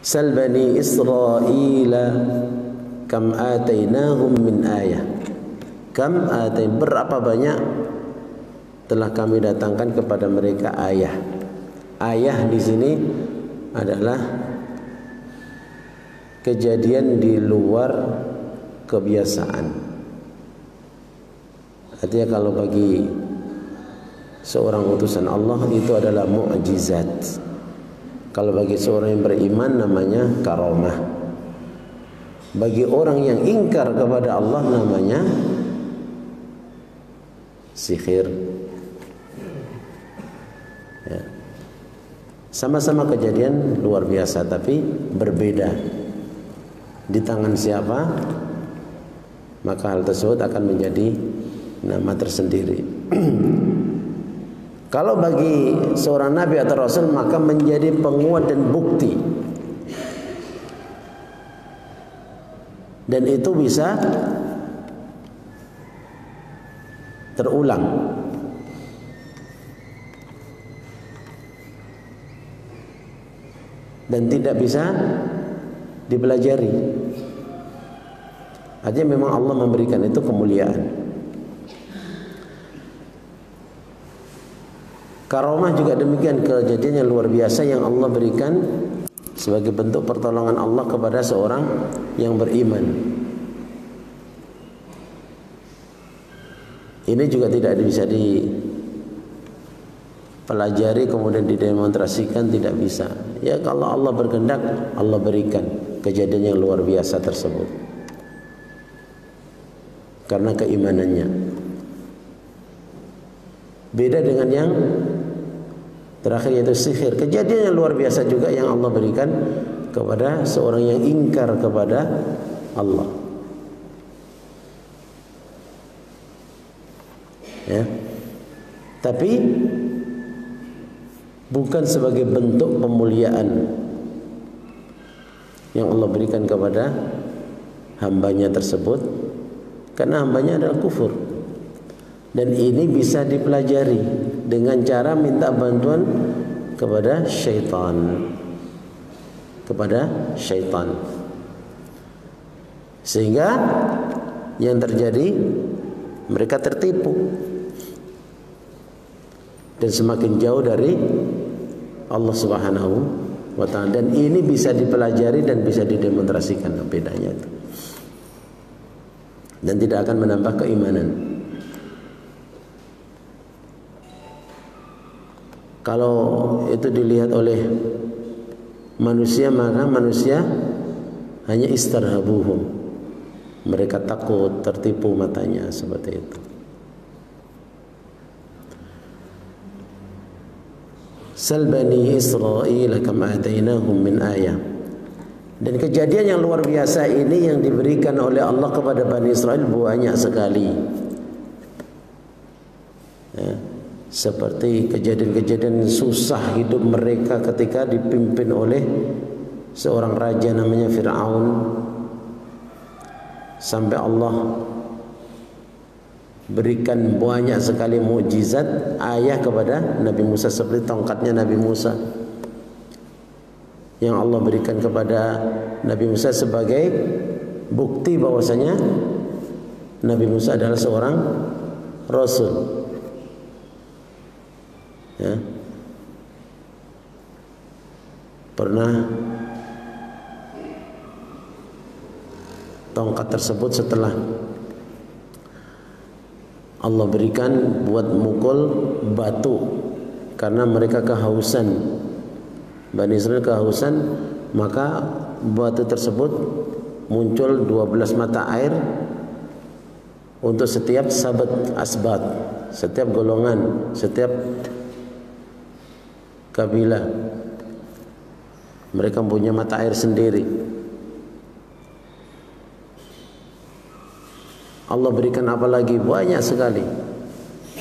Sal bani Israila kam atainahum min ayah. Kam atain, berapa banyak telah kami datangkan kepada mereka ayah. Ayah di sini adalah kejadian di luar kebiasaan. Artinya kalau bagi seorang utusan Allah itu adalah mukjizat. Kalau bagi seorang yang beriman namanya karamah. Bagi orang yang ingkar kepada Allah namanya sihir. Ya. Sama-sama kejadian luar biasa tapi berbeda. Di tangan siapa, maka hal tersebut akan menjadi nama tersendiri. Kalau bagi seorang nabi atau rasul maka menjadi penguat dan bukti. Dan itu bisa terulang. Dan tidak bisa dipelajari. Artinya memang Allah memberikan itu kemuliaan. Karamah juga demikian, kejadian yang luar biasa yang Allah berikan sebagai bentuk pertolongan Allah kepada seorang yang beriman. Ini juga tidak bisa dipelajari kemudian didemonstrasikan, tidak bisa. Ya kalau Allah berkehendak, Allah berikan kejadian yang luar biasa tersebut karena keimanannya. Beda dengan yang terakhir yaitu sihir. Kejadian yang luar biasa juga yang Allah berikan kepada seorang yang ingkar kepada Allah. Ya. Tapi bukan sebagai bentuk pemuliaan yang Allah berikan kepada hambanya tersebut, karena hambanya adalah kufur. Dan ini bisa dipelajari dengan cara minta bantuan kepada syaitan. Sehingga yang terjadi mereka tertipu dan semakin jauh dari Allah Subhanahu wa ta'ala. Dan ini bisa dipelajari dan bisa didemonstrasikan bedanya itu. Dan tidak akan menambah keimanan. Kalau itu dilihat oleh manusia, maka manusia hanya istarhabuhum. Mereka takut, tertipu matanya seperti itu. Sal bani Israila kam atainahum min ayah. Dan kejadian yang luar biasa ini yang diberikan oleh Allah kepada Bani Israel banyak sekali. Ya. Seperti kejadian-kejadian susah hidup mereka ketika dipimpin oleh seorang raja namanya Fir'aun, sampai Allah berikan banyak sekali mukjizat ayah kepada Nabi Musa, seperti tongkatnya Nabi Musa yang Allah berikan kepada Nabi Musa sebagai bukti bahwasanya Nabi Musa adalah seorang rasul. Ya. Pernah tongkat tersebut setelah Allah berikan buat mukul batu karena mereka kehausan, Bani Israel kehausan, maka batu tersebut muncul 12 mata air untuk setiap sabat asbat, setiap golongan, setiap kabilah. Mereka punya mata air sendiri. Allah berikan apa lagi? Banyak sekali.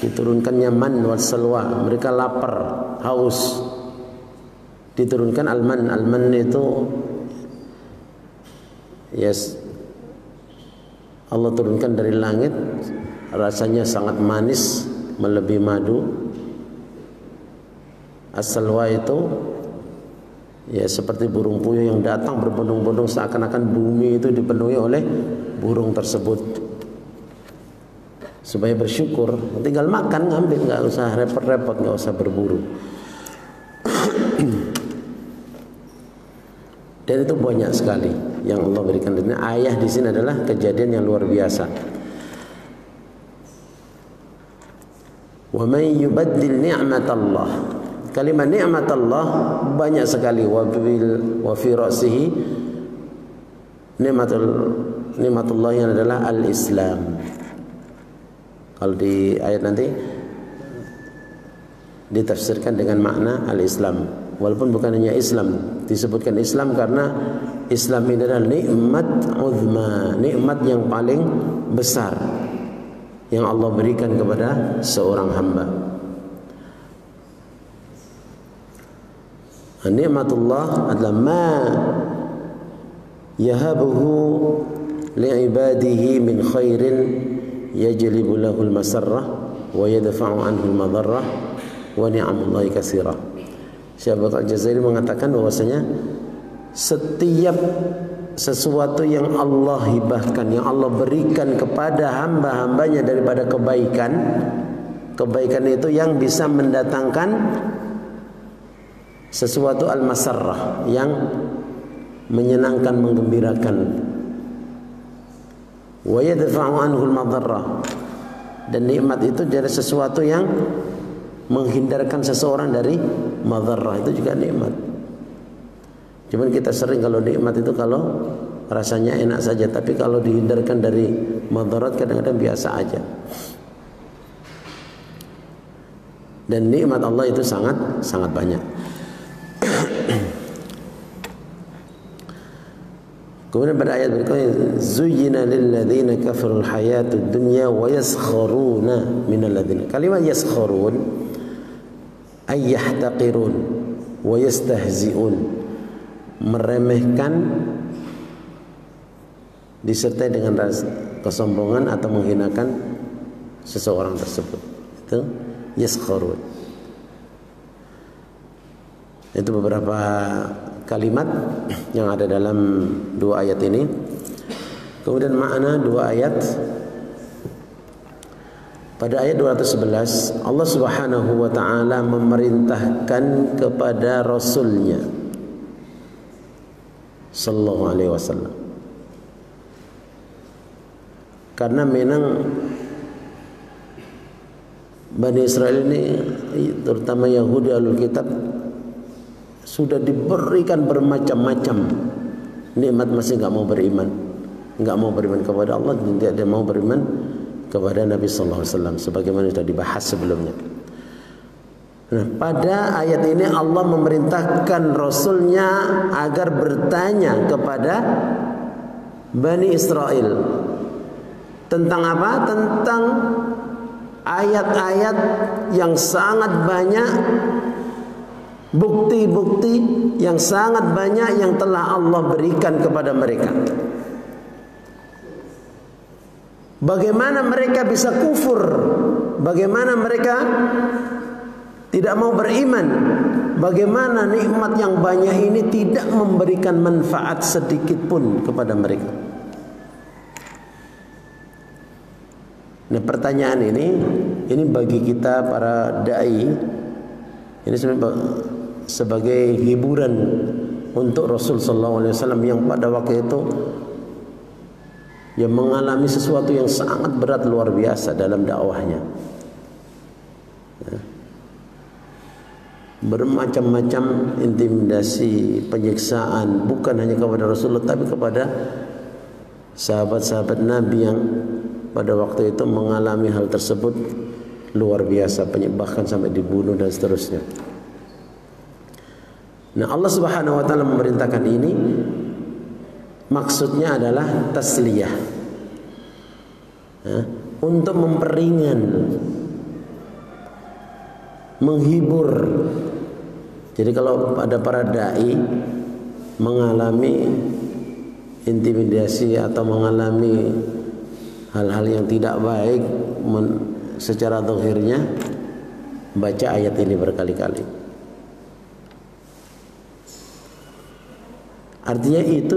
Diturunkannya man wal salwa. Mereka lapar, haus. Diturunkan alman. Alman itu Allah turunkan dari langit. Rasanya sangat manis, melebihi madu. As-salwa itu Ya seperti burung puyuh yang datang berbondong-bondong seakan-akan bumi itu dipenuhi oleh burung tersebut. Supaya bersyukur, tinggal makan ngambil, nggak usah repot-repot, nggak usah berburu. Dan itu banyak sekali yang Allah berikan. Dan ayah di sini adalah kejadian yang luar biasa. Wa may yubaddil ni'matallah. Kalimat nikmat Allah banyak sekali. Wa fi ra'sihi nikmatullah yang adalah al-Islam. Kalau di ayat nanti ditafsirkan dengan makna al-Islam. Walaupun bukan hanya Islam, disebutkan Islam karena Islam ini adalah nikmat uzma, nikmat yang paling besar yang Allah berikan kepada seorang hamba. Nikmatullah adalah ma yahabuhu li'ibadihi min khairin yajlibu lahul masarrah wa yadfa'u anhul madarrah wa ni'amullahi katsirah. Syekh Al-Jazairi mengatakan bahwasanya setiap sesuatu yang Allah hibahkan, yang Allah berikan kepada hamba-hambanya daripada kebaikan, kebaikan itu yang bisa mendatangkan sesuatu al-masarrah, yang menyenangkan, menggembirakan. Wa yadfa'u anhul madarrah, dan nikmat itu dari sesuatu yang menghindarkan seseorang dari madarrah, itu juga nikmat. Cuman kita sering kalau nikmat itu kalau rasanya enak saja, tapi kalau dihindarkan dari madarat kadang-kadang biasa aja. Dan nikmat Allah itu sangat banyak. Kemudian pada ayat berikutnya, zuyyina lil ladzina kafarul hayatud dunya wa yaskharuna minal ladzina. Kalimat yaskharun ay yahtaqirun wa yastahzi'un, meremehkan disertai dengan rasa kesombongan atau menghinakan seseorang tersebut. Itu yaskharun. Itu beberapa kalimat yang ada dalam dua ayat ini. Kemudian makna dua ayat. Pada ayat 211 Allah Subhanahu wa ta'ala memerintahkan kepada Rasulnya sallallahu alaihi wasallam, karena memang Bani Israel ini, terutama Yahudi Ahlul Kitab, sudah diberikan bermacam-macam nikmat, masih nggak mau beriman, nggak mau beriman kepada Allah, dan tidak mau beriman kepada Nabi Sallallahu Alaihi Wasallam, sebagaimana sudah dibahas sebelumnya. Nah, pada ayat ini Allah memerintahkan Rasulnya agar bertanya kepada Bani Israel tentang apa? Tentang ayat-ayat yang sangat banyak, bukti-bukti yang sangat banyak yang telah Allah berikan kepada mereka. Bagaimana mereka bisa kufur? Bagaimana mereka tidak mau beriman? Bagaimana nikmat yang banyak ini tidak memberikan manfaat sedikit pun kepada mereka? Nah, pertanyaan ini bagi kita para dai, ini sebagai hiburan untuk Rasul sallallahu alaihi wasallam yang pada waktu itu yang mengalami sesuatu yang sangat berat, luar biasa dalam dakwahnya. Bermacam-macam intimidasi, penyiksaan, bukan hanya kepada Rasulullah tapi kepada sahabat-sahabat Nabi yang pada waktu itu mengalami hal tersebut, luar biasa, bahkan sampai dibunuh dan seterusnya. Nah, Allah Subhanahu wa taala memerintahkan ini, maksudnya adalah tasliyah, untuk memperingan, menghibur. Jadi kalau ada para dai mengalami intimidasi atau mengalami hal-hal yang tidak baik secara zahirnya, baca ayat ini berkali-kali. Artinya itu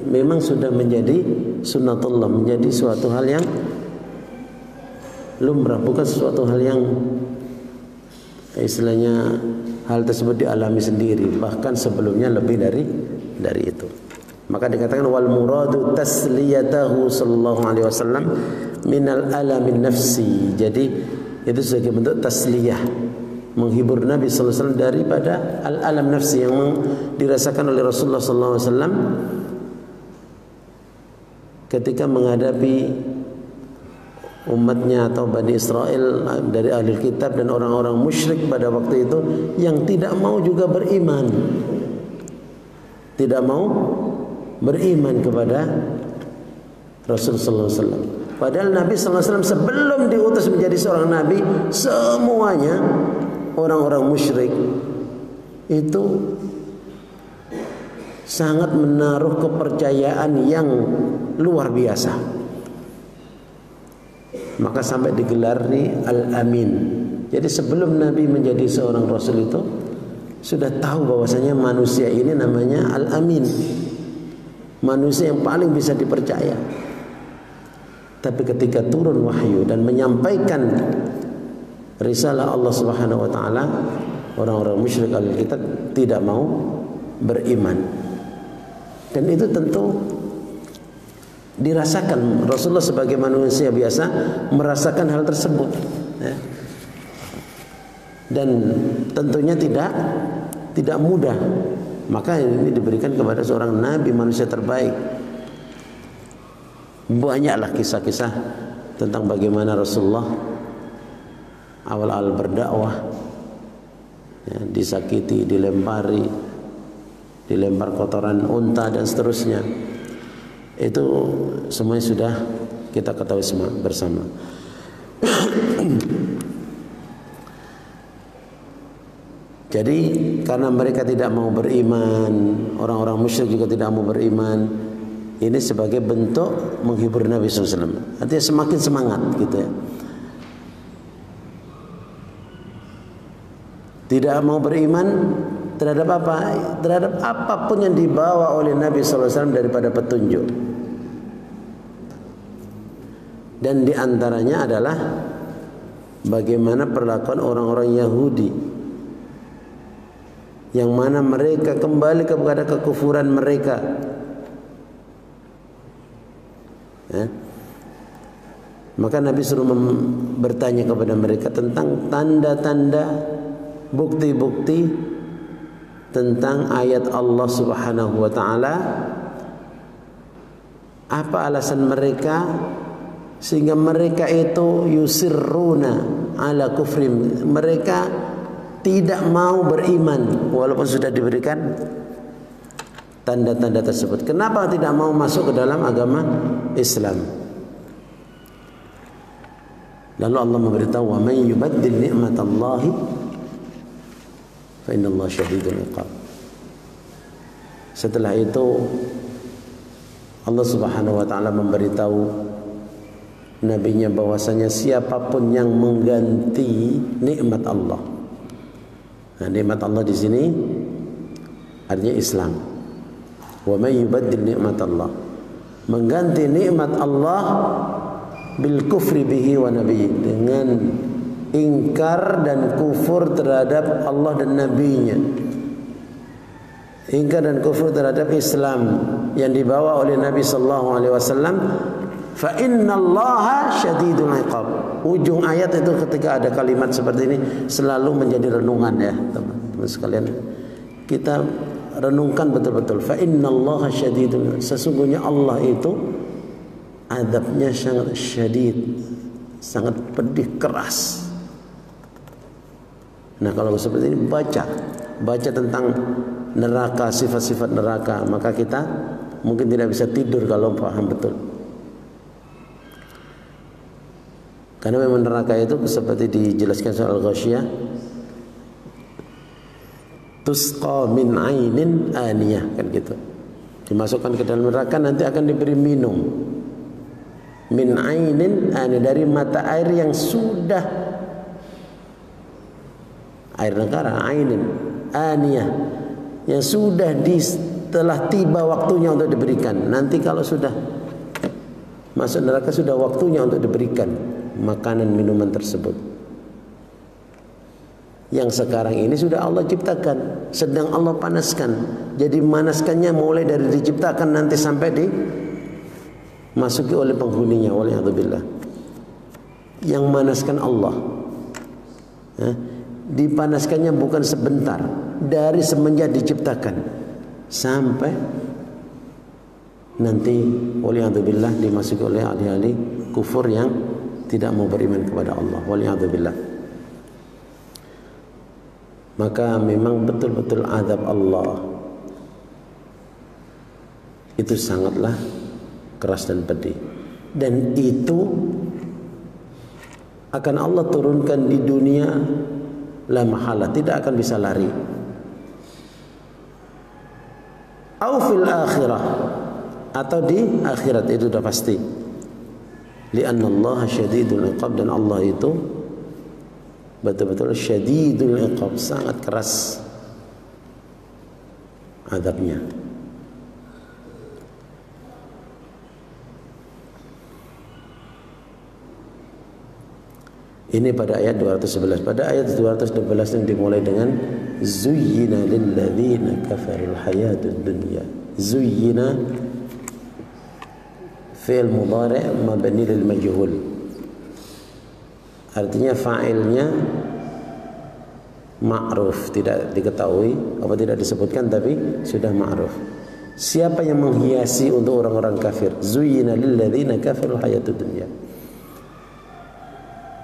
memang sudah menjadi sunnatullah, menjadi suatu hal yang lumrah, bukan sesuatu hal yang istilahnya hal tersebut dialami sendiri, bahkan sebelumnya lebih dari itu. Maka dikatakan wal muradu tasliyatahu sallallahu alaihi wasallam minal alamin nafsi. Jadi itu sebagai bentuk tasliyah, menghibur Nabi sallallahu alaihi wasallam daripada al-alam nafsi yang dirasakan oleh Rasulullah sallallahu alaihi wasallam ketika menghadapi umatnya atau Bani Israel dari ahli kitab dan orang-orang musyrik pada waktu itu yang tidak mau juga beriman, tidak mau beriman kepada Rasulullah sallallahu alaihi wasallam. Padahal Nabi sallallahu alaihi wasallam sebelum diutus menjadi seorang nabi, semuanya orang-orang musyrik itu sangat menaruh kepercayaan yang luar biasa. Maka sampai digelari Al-Amin. Jadi sebelum Nabi menjadi seorang Rasul itu sudah tahu bahwasanya manusia ini namanya Al-Amin, manusia yang paling bisa dipercaya. Tapi ketika turun wahyu dan menyampaikan risalah Allah Subhanahu wa taala, orang-orang musyrik al-kitab tidak mau beriman. Dan itu tentu dirasakan Rasulullah sebagai manusia biasa merasakan hal tersebut, ya. Dan tentunya tidak mudah. Maka ini diberikan kepada seorang nabi, manusia terbaik. Banyaklah kisah-kisah tentang bagaimana Rasulullah awal-awal berdakwah, ya, disakiti, dilempar kotoran unta dan seterusnya. Itu semuanya sudah kita ketahui semua bersama. Jadi karena mereka tidak mau beriman, orang-orang musyrik juga tidak mau beriman. Ini sebagai bentuk menghibur Nabi SAW. Artinya semakin semangat gitu ya. Tidak mau beriman terhadap apa? Terhadap apapun yang dibawa oleh Nabi SAW daripada petunjuk. Dan diantaranya adalah bagaimana perlakuan orang-orang Yahudi, yang mana mereka kembali kepada kekufuran mereka, ya. Maka Nabi suruh bertanya kepada mereka tentang tanda-tanda, bukti-bukti tentang ayat Allah Subhanahu wa taala. Apa alasan mereka sehingga mereka itu yusirruna ala kufrim, mereka tidak mau beriman walaupun sudah diberikan tanda-tanda tersebut. Kenapa tidak mau masuk ke dalam agama Islam? Lalu Allah memberitahu, wa man yubaddil ni'matallahi fa innallaha syadidul iqab. Setelah itu Allah Subhanahu wa taala memberitahu nabinya bahwasanya siapapun yang mengganti nikmat Allah. Nah, nikmat Allah di sini artinya Islam. Wa may yubaddil nikmatallah, mengganti nikmat Allah bil kufri bihi wa nabiyyi, dengan ingkar dan kufur terhadap Allah dan nabinya, ingkar dan kufur terhadap Islam yang dibawa oleh Nabi sallallahu alaihi wasallam. Fa innallaha syadidul iqab. Ujung ayat itu ketika ada kalimat seperti ini selalu menjadi renungan, ya teman-teman sekalian. Kita renungkan betul-betul. Fa innallaha syadidul, sesungguhnya Allah itu azabnya sangat syadid, sangat pedih, keras. Nah, kalau seperti ini baca tentang neraka, sifat-sifat neraka, maka kita mungkin tidak bisa tidur kalau paham betul. Karena memang neraka itu seperti dijelaskan soal Al-Ghasyiyah, tusqa min ainin aniyah, kan gitu. Dimasukkan ke dalam neraka nanti akan diberi minum. Min ainin aniyah, dari mata air yang sudah, air negara, ainin aniyah, yang sudah telah tiba waktunya untuk diberikan. Nanti kalau sudah masuk neraka sudah waktunya untuk diberikan makanan minuman tersebut. Yang sekarang ini sudah Allah ciptakan, sedang Allah panaskan. Jadi manaskannya mulai dari diciptakan nanti sampai dimasuki oleh penghuninya. Waliyadzubillah. Yang manaskan Allah. Dipanaskannya bukan sebentar, dari semenjak diciptakan sampai nanti waliyadzubillah dimasuki oleh ahli-ahli kufur yang tidak mau beriman kepada Allah. Waliyadzubillah. Maka memang betul-betul azab Allah itu sangatlah keras dan pedih. Dan itu akan Allah turunkan di dunia la mahala, tidak akan bisa lari. Au fil akhirah, atau di akhirat, itu sudah pasti. Lianna Allah syadidul iqab, dan Allah itu betul-betul syadidul iqab, sangat keras azabnya. Ini pada ayat 211. Pada ayat 212 yang dimulai dengan zuyyina lilladzina kafarul hayatud dunya. Zuyyina fi'il mudhari' mabni lil majhul. Artinya fa'ilnya ma'ruf, tidak diketahui apa tidak disebutkan, tapi sudah ma'ruf. Siapa yang menghiasi untuk orang-orang kafir? Zuyyina lilladzina kafarul hayatud dunya.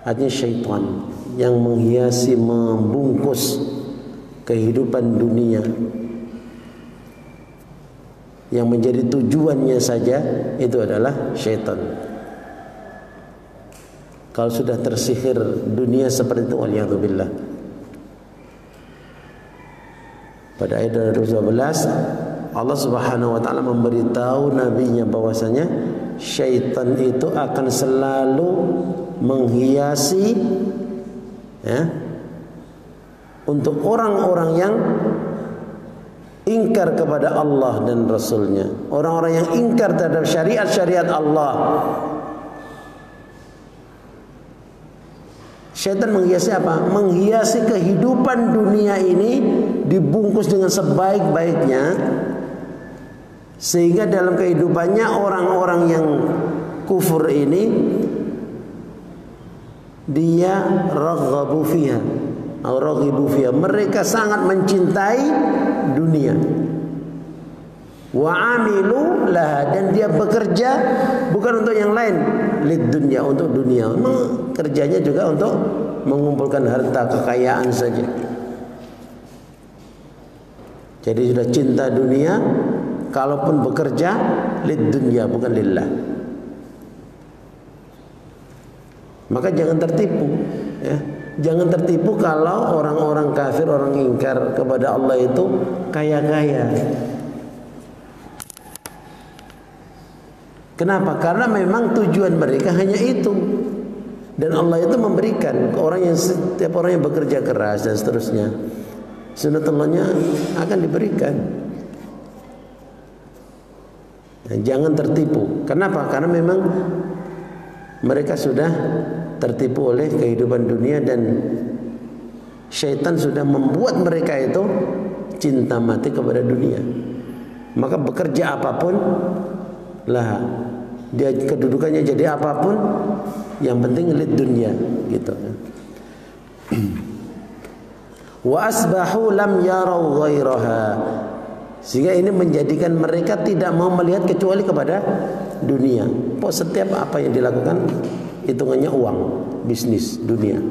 Artinya syaitan yang menghiasi, membungkus kehidupan dunia, yang menjadi tujuannya saja itu adalah syaitan. Kalau sudah tersihir dunia seperti itu, waliyadzubillah. Pada ayat 212 Allah Subhanahu wa taala memberitahu nabinya bahwasanya syaitan itu akan selalu menghiasi untuk orang-orang yang ingkar kepada Allah dan Rasulnya, orang-orang yang ingkar terhadap syariat-syariat Allah. Syaitan menghiasi apa? Menghiasi kehidupan dunia ini dibungkus dengan sebaik-baiknya, sehingga dalam kehidupannya orang-orang yang kufur ini dia raghabu fiha atau raghibu fiha, mereka sangat mencintai dunia. Wa amilu laha, dan dia bekerja bukan untuk yang lain, lid dunya, untuk dunia. Kerjanya juga untuk mengumpulkan harta kekayaan saja. Jadi sudah cinta dunia, kalaupun bekerja lid dunya, bukan lillah. Maka jangan tertipu, ya. Jangan tertipu kalau orang-orang kafir, orang ingkar kepada Allah itu kaya-kaya. Kenapa? Karena memang tujuan mereka hanya itu. Dan Allah itu memberikan ke orang yang, setiap orang yang bekerja keras dan seterusnya, sunnatullahnya akan diberikan. Nah, jangan tertipu. Kenapa? Karena memang mereka sudah tertipu oleh kehidupan dunia, dan syaitan sudah membuat mereka itu cinta mati kepada dunia. Maka bekerja apapun lah, dia kedudukannya jadi apapun, yang penting lid dunia, gitu. Wa asbahu lam yarau ghairaha, sehingga ini menjadikan mereka tidak mau melihat kecuali kepada dunia. Setiap apa yang dilakukan hitungannya uang, bisnis, dunia.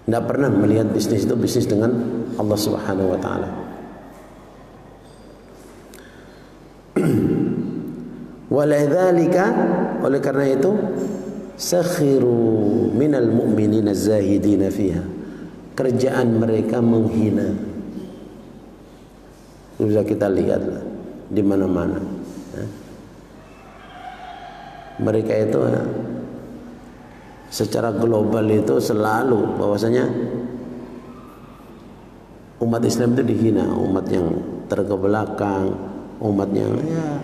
Tidak pernah melihat bisnis itu bisnis dengan Allah Subhanahu wa taala. Waladzalika, oleh karena itu, sakhiru minal mu'minina zahidina fiha, kerjaan mereka menghina. Bisa kita lihatlah di mana-mana. Mereka itu secara global itu selalu bahwasanya umat Islam itu dihina, umat yang terkebelakang, umat yang ya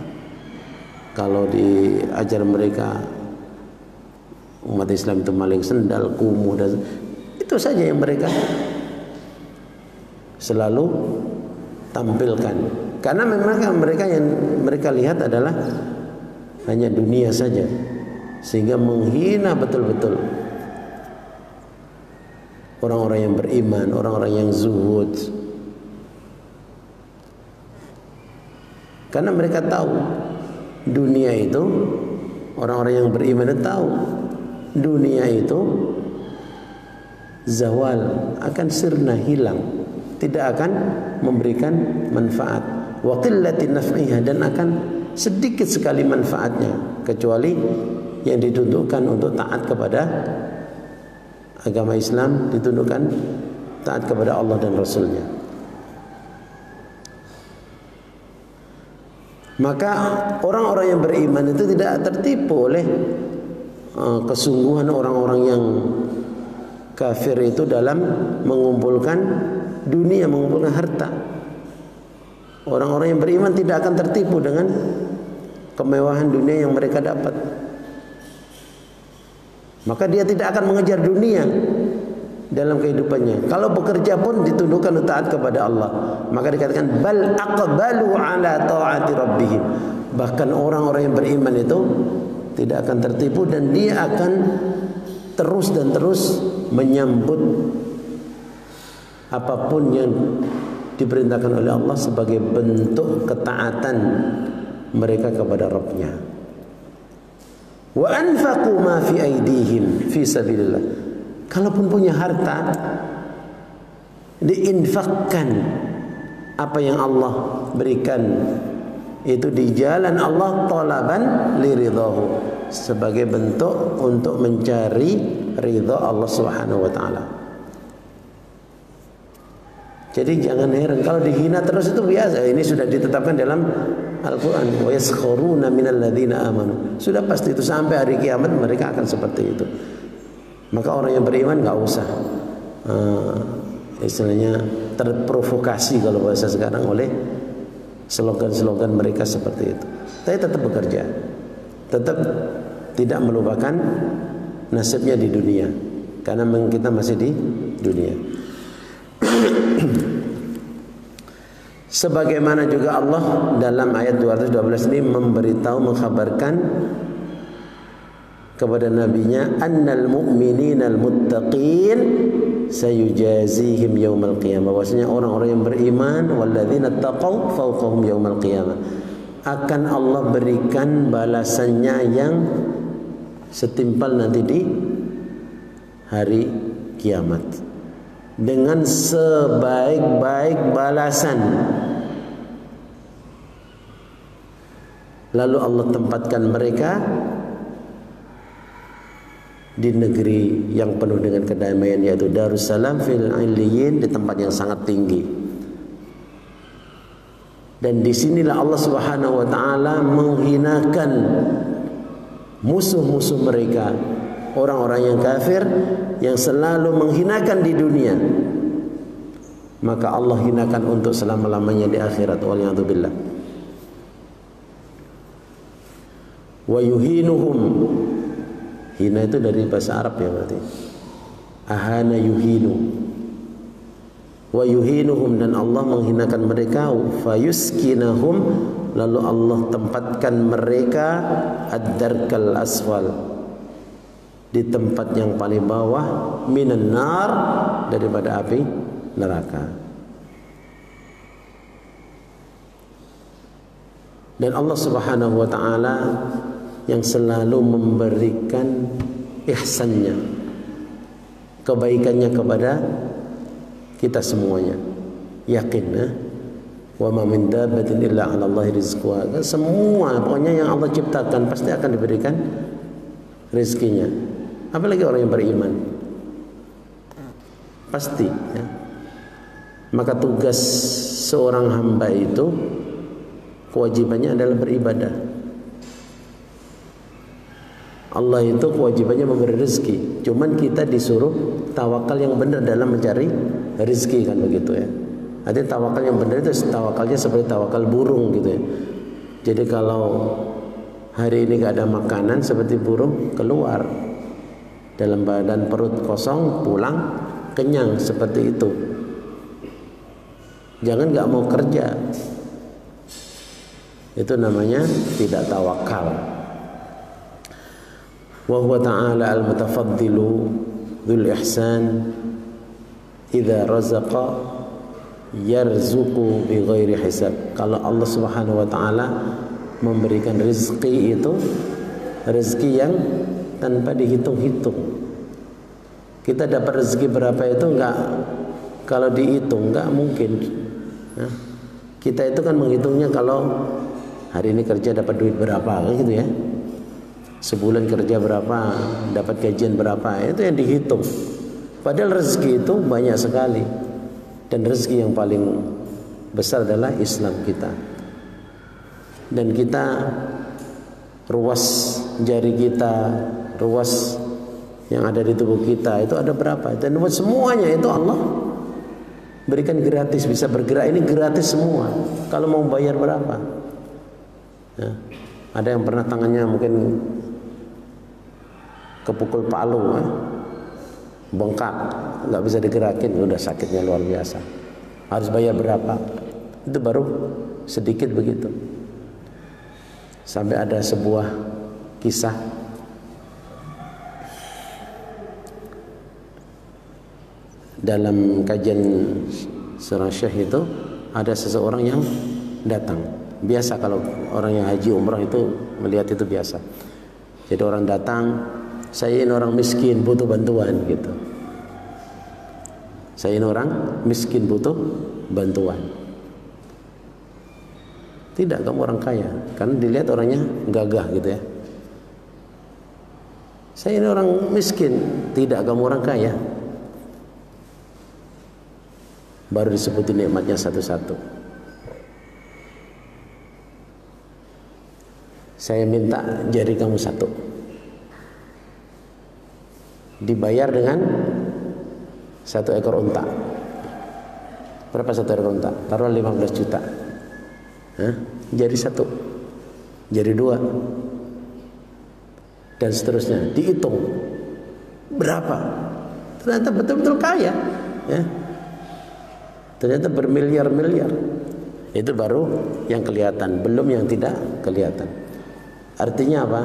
kalau diajar mereka umat Islam itu maling sendal, kumuh, dan itu saja yang mereka selalu tampilkan. Karena memang mereka yang mereka lihat adalah hanya dunia saja, sehingga menghina betul-betul orang-orang yang beriman, orang-orang yang zuhud. Karena mereka tahu dunia itu, orang-orang yang beriman itu tahu dunia itu zawal, akan sirna, hilang, tidak akan memberikan manfaat. Wa qillatin naf'iha, dan akan sedikit sekali manfaatnya, kecuali yang ditundukkan untuk taat kepada agama Islam, ditundukkan taat kepada Allah dan Rasulnya. Maka orang-orang yang beriman itu tidak tertipu oleh kesungguhan orang-orang yang kafir itu dalam mengumpulkan dunia, mengumpulkan harta. Orang-orang yang beriman tidak akan tertipu dengan kemewahan dunia yang mereka dapat. Maka dia tidak akan mengejar dunia dalam kehidupannya. Kalau bekerja pun ditundukkan taat kepada Allah. Maka dikatakan bal aqbalu ala ta'ati rabbihim. Bahkan orang-orang yang beriman itu tidak akan tertipu, dan dia akan terus dan terus menyambut apapun yang diperintahkan oleh Allah sebagai bentuk ketaatan mereka kepada Rabbnya. Wa anfaqu ma fi aidihim fi sabilillah. Kalaupun punya harta, diinfakkan apa yang Allah berikan itu di jalan Allah, talaban liridhahu, sebagai bentuk untuk mencari ridha Allah Subhanahu wa taala. Jadi jangan heran kalau dihina terus, itu biasa. Ini sudah ditetapkan dalam Al-Quran. Wa yaskharuna minal ladzina amanu. Sudah pasti itu, sampai hari kiamat mereka akan seperti itu. Maka orang yang beriman nggak usah istilahnya terprovokasi kalau bahasa sekarang oleh slogan-slogan mereka seperti itu. Tapi tetap bekerja, tetap tidak melupakan nasibnya di dunia, karena kita masih di dunia. Sebagaimana juga Allah dalam ayat 212 ini memberitahu, mengkhabarkan kepada nabinya, annal mu'minina al-muttaqin sayujazihim yaumal qiyamah, bahwasanya orang-orang yang beriman, walladzina taqaw fawqahum yaumal qiyamah, akan Allah berikan balasannya yang setimpal nanti di hari kiamat, dengan sebaik-baik balasan. Lalu Allah tempatkan mereka di negeri yang penuh dengan kedamaian, yaitu Darussalam fil Illiyin, di tempat yang sangat tinggi. Dan disinilah Allah Subhanahu wa taala menghinakan musuh-musuh mereka, orang-orang yang kafir yang selalu menghinakan di dunia, maka Allah hinakan untuk selama-lamanya di akhirat. Waliyadzubillah. Wa yuhinuhum, hina itu dari bahasa Arab ya, berarti ahana yuhinu. Wa yuhinuhum, dan Allah menghinakan mereka. Fayuskinahum, lalu Allah tempatkan mereka ad-darkal aswal, di tempat yang paling bawah, minan nar, daripada api neraka. Dan Allah Subhanahu wa taala yang selalu memberikan ihsannya, kebaikannya kepada kita semuanya. Yakin, wa ma min dabbatin illa 'ala Allahi rizquha. Semua pokoknya yang Allah ciptakan pasti akan diberikan rezekinya. Apalagi orang yang beriman, pasti ya. Maka tugas seorang hamba itu, kewajibannya adalah beribadah. Allah itu kewajibannya memberi rezeki, cuman kita disuruh tawakal yang benar dalam mencari rezeki, kan begitu ya. Artinya tawakal yang benar itu tawakalnya seperti tawakal burung gitu ya. Jadi kalau hari ini gak ada makanan, seperti burung keluar dalam badan perut kosong, pulang kenyang, seperti itu. Jangan gak mau kerja, itu namanya tidak tawakal. Wa huwa ta'ala al-mutafaddilu dzul ihsan idza razaqa yarzuqu bi ghairi hisab. Kalau Allah Subhanahu wa taala memberikan rezeki itu rezeki yang tanpa dihitung-hitung. Kita dapat rezeki berapa itu enggak, kalau dihitung enggak mungkin. Nah, kita itu kan menghitungnya kalau hari ini kerja dapat duit berapa kan gitu ya. Sebulan kerja berapa, dapat gajian berapa, itu yang dihitung. Padahal rezeki itu banyak sekali. Dan rezeki yang paling besar adalah Islam kita. Dan kita, ruas jari kita, ruas yang ada di tubuh kita itu ada berapa? Dan semuanya itu Allah berikan gratis, bisa bergerak ini gratis semua. Kalau mau bayar berapa? Ya. Ada yang pernah tangannya mungkin kepukul palu, bengkak, nggak bisa digerakin, udah sakitnya luar biasa. Harus bayar berapa? Itu baru sedikit begitu. Sampai ada sebuah kisah dalam kajian surah Syekh itu, ada seseorang yang datang. Biasa kalau orang yang haji umrah itu melihat itu biasa. Jadi orang datang, saya ini orang miskin butuh bantuan gitu. Saya ini orang miskin butuh bantuan. Tidak, kamu orang kaya, karena dilihat orangnya gagah gitu ya. Saya ini orang miskin. Tidak, kamu orang kaya. Baru disebutin nikmatnya satu-satu. Saya minta jari kamu satu, dibayar dengan 1 ekor unta. Berapa 1 ekor unta? Taruh 15 juta. Jari 1, jari 2, dan seterusnya. Dihitung berapa? Ternyata betul-betul kaya, ya. Ternyata bermiliar-miliar. Itu baru yang kelihatan, belum yang tidak kelihatan. Artinya apa?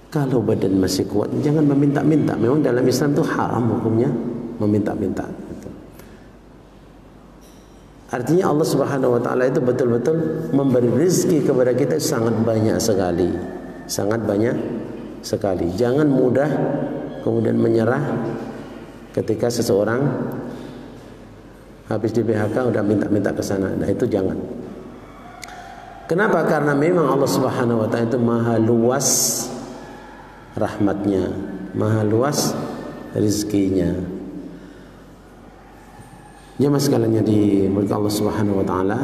Kalau badan masih kuat, jangan meminta-minta. Memang dalam Islam itu haram hukumnya meminta-minta. Artinya Allah Subhanahu wa taala itu betul-betul memberi rezeki kepada kita sangat banyak sekali. Sangat banyak sekali. Jangan mudah kemudian menyerah ketika seseorang habis di PHK udah minta-minta ke sana. Nah, itu jangan. Kenapa? Karena memang Allah Subhanahu wa taala itu maha luas rahmatnya, maha luas rezekinya. Jemaah sekalian yang dimurkai Allah Subhanahu wa taala,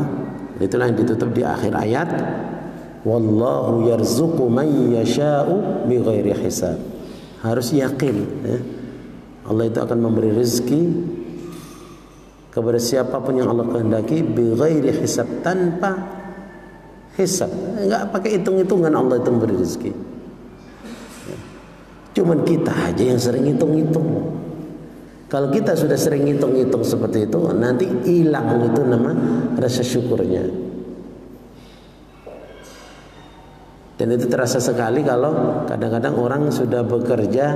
itulah yang ditutup di akhir ayat, wallahu yarzuqu man yasha'u bighairi hisab. Harus yakin, ya. Allah itu akan memberi rezeki kepada siapapun yang Allah kehendaki bighairi hisab, tanpa hisab. Enggak pakai hitung-hitungan Allah itu memberi rezeki. Cuman kita aja yang sering hitung-hitung. Kalau kita sudah sering hitung-hitung seperti itu, nanti hilang itu nama rasa syukurnya. Dan itu terasa sekali kalau kadang-kadang orang sudah bekerja,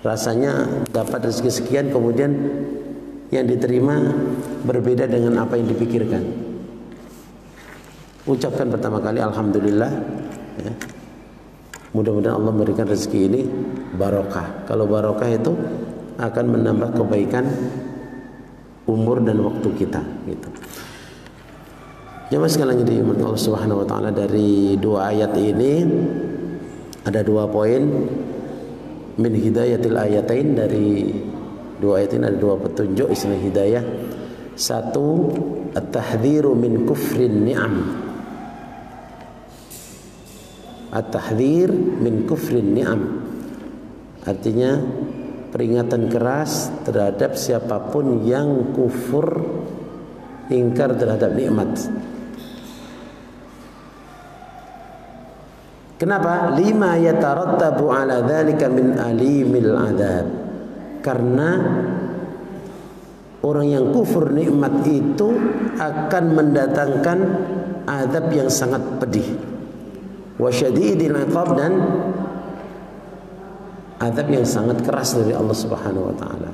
rasanya dapat rezeki sekian, kemudian yang diterima berbeda dengan apa yang dipikirkan. Ucapkan pertama kali alhamdulillah, ya. Mudah-mudahan Allah memberikan rezeki ini barokah. Kalau barokah itu akan menambah kebaikan umur dan waktu kita, gitu. Jemaah sekalian yang dimuliakan Allah Subhanahu wa taala, dari 2 ayat ini ada 2 poin min hidayatil ayatain. Dari 2 ayat ini ada 2 petunjuk istilah hidayah. 1, at-tahdhiru min kufrin ni'am. At-tahdhir min kufrin ni'am, artinya peringatan keras terhadap siapapun yang kufur, ingkar terhadap nikmat. Kenapa? Lima yatarattabu ala dzalika min alimil adzab. Karena orang yang kufur nikmat itu akan mendatangkan azab yang sangat pedih. Wa syadidil iqab, dan azab yang sangat keras dari Allah Subhanahu wa taala.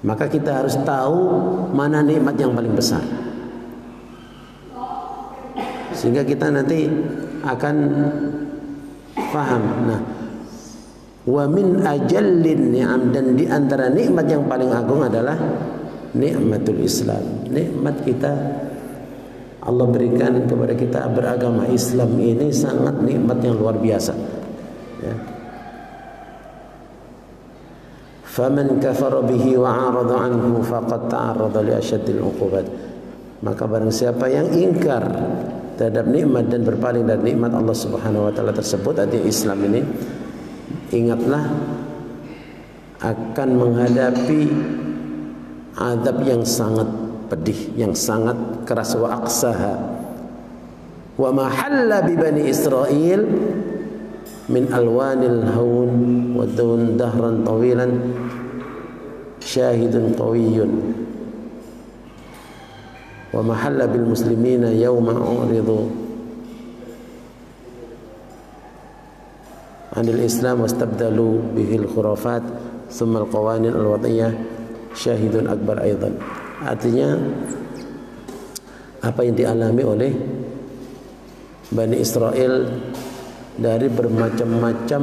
Maka kita harus tahu mana nikmat yang paling besar, sehingga kita nanti akan paham. Nah, wa min ajallin ni'am, dan di antara nikmat yang paling agung adalah nikmatul Islam. Nikmat kita Allah berikan kepada kita beragama Islam ini sangat nikmat yang luar biasa. Ya. Faman kafara bihi wa 'arada 'anhu faqad ta'arrada li asyaddil 'uqubat. Maka barang siapa yang ingkar terhadap nikmat dan berpaling dari nikmat Allah Subhanahu wa taala tersebut, artinya Islam ini, ingatlah akan menghadapi azab yang sangat pedih, yang sangat keras. Wa aqsaha wa ma halla bi bani Israil min alwanil haun wa dun dahran tawilan syahidun qawiyyun wa ma halla bil muslimina yawma uridu anil Islam wastabdalu bihil khurafat thumma al qawanin al wadiyah syahidun akbar aidan. Artinya apa yang dialami oleh Bani Israel dari bermacam-macam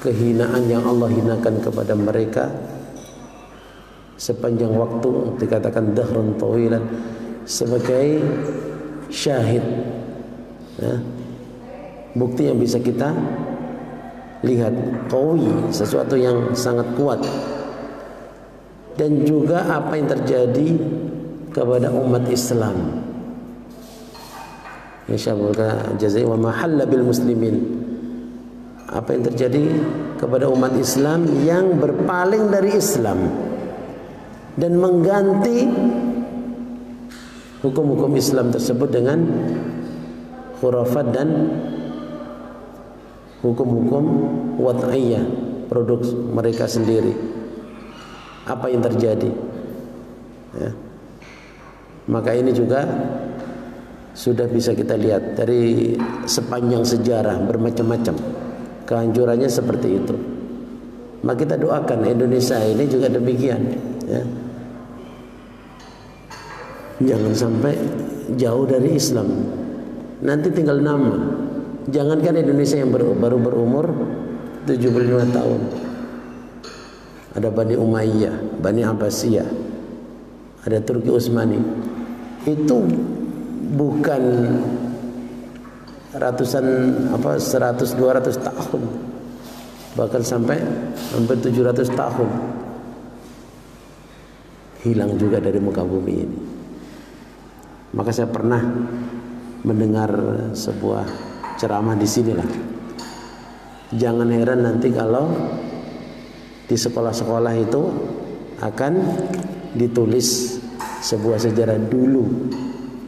kehinaan yang Allah hinakan kepada mereka sepanjang waktu, dikatakan dahran tawilan, sebagai syahid, ya, bukti yang bisa kita lihat, qawi, sesuatu yang sangat kuat. Dan juga apa yang terjadi kepada umat Islam, insyaallah jazai wa mahalla bil muslimin, apa yang terjadi kepada umat Islam yang berpaling dari Islam dan mengganti hukum-hukum Islam tersebut dengan khurafat dan hukum-hukum wad'iyah, produk mereka sendiri. Apa yang terjadi, ya. Maka ini juga sudah bisa kita lihat dari sepanjang sejarah, bermacam-macam kehancurannya seperti itu. Maka kita doakan Indonesia ini juga demikian, ya. Jangan sampai jauh dari Islam, nanti tinggal nama. Jangankan Indonesia yang baru berumur 75 tahun, ada Bani Umayyah, Bani Abbasiyah, ada Turki Utsmani. Itu bukan ratusan 100-200 tahun, bahkan sampai hampir 700 tahun hilang juga dari muka bumi ini. Maka saya pernah mendengar sebuah ceramah di sinilah. Jangan heran nanti kalau di sekolah-sekolah itu akan ditulis sebuah sejarah, dulu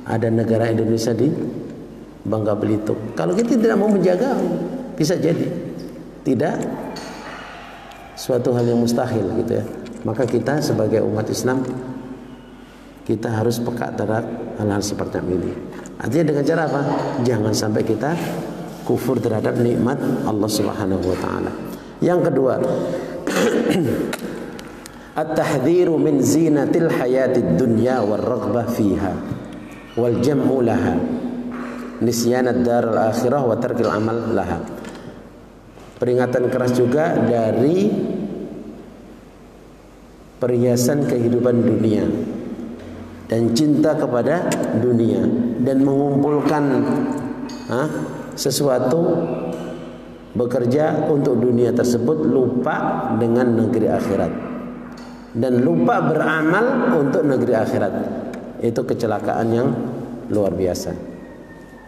ada negara Indonesia di Bangka Belitung. Kalau kita tidak mau menjaga, bisa jadi tidak suatu hal yang mustahil, gitu ya. Maka kita sebagai umat Islam, kita harus peka terhadap hal-hal seperti ini. Artinya dengan cara apa? Jangan sampai kita kufur terhadap nikmat Allah Subhanahu wa taala. Yang kedua, at-tahdhiru min zinatil hayatid dunya war raghbah fiha wal jam'u laha nisyanad daral akhirah wa tarkil amal laha. Peringatan keras juga dari perhiasan kehidupan dunia dan cinta kepada dunia, dan mengumpulkan sesuatu, bekerja untuk dunia tersebut, lupa dengan negeri akhirat, dan lupa beramal untuk negeri akhirat. Itu kecelakaan yang luar biasa.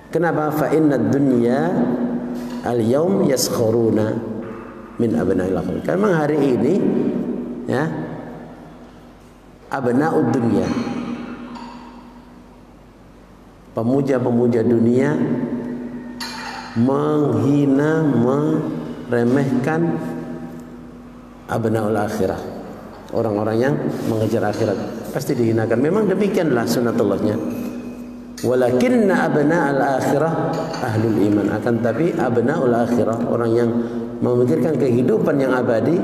Kenapa? Fa inna dunya al-yaum yaskharuna min abna'il akhirat. Karena hari ini ya abna'ud dunya, pemuja-pemuja dunia menghina, meremehkan abna'ul akhirah, orang-orang yang mengejar akhirat pasti dihinakan. Memang demikianlah sunatullahnya. Walakinna abna'al akhirah ahlul iman. Akan tapi abna'ul akhirah, orang yang memikirkan kehidupan yang abadi,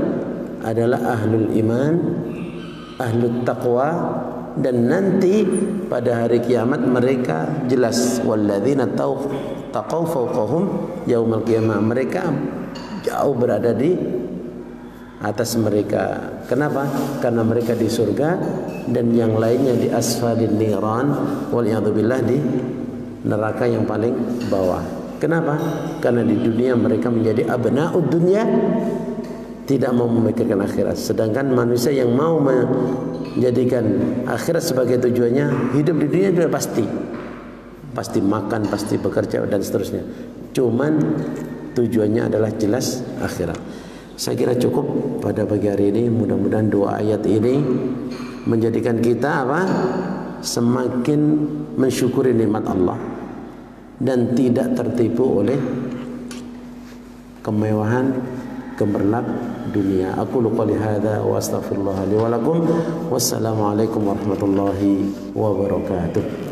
adalah ahlul iman, ahlul taqwa. Dan nanti pada hari kiamat mereka jelas, walladzina taqaw fawqahum yaumal qiyamah, mereka jauh berada di atas mereka. Kenapa? Karena mereka di surga dan yang lainnya di asfalin niran, waliyadzubillah, di neraka yang paling bawah. Kenapa? Karena di dunia mereka menjadi abna'ud dunya, tidak mau memikirkan akhirat. Sedangkan manusia yang mau menjadikan akhirat sebagai tujuannya, hidup di dunia sudah pasti makan, pasti bekerja dan seterusnya. Cuman tujuannya adalah jelas akhirat. Saya kira cukup pada pagi hari ini. Mudah-mudahan dua ayat ini menjadikan kita semakin mensyukuri nikmat Allah dan tidak tertipu oleh kemewahan gemerlap dunia. Aku qouli hadza wa astaghfirullah li wa lakum. Wassalamualaikum warahmatullahi wabarakatuh.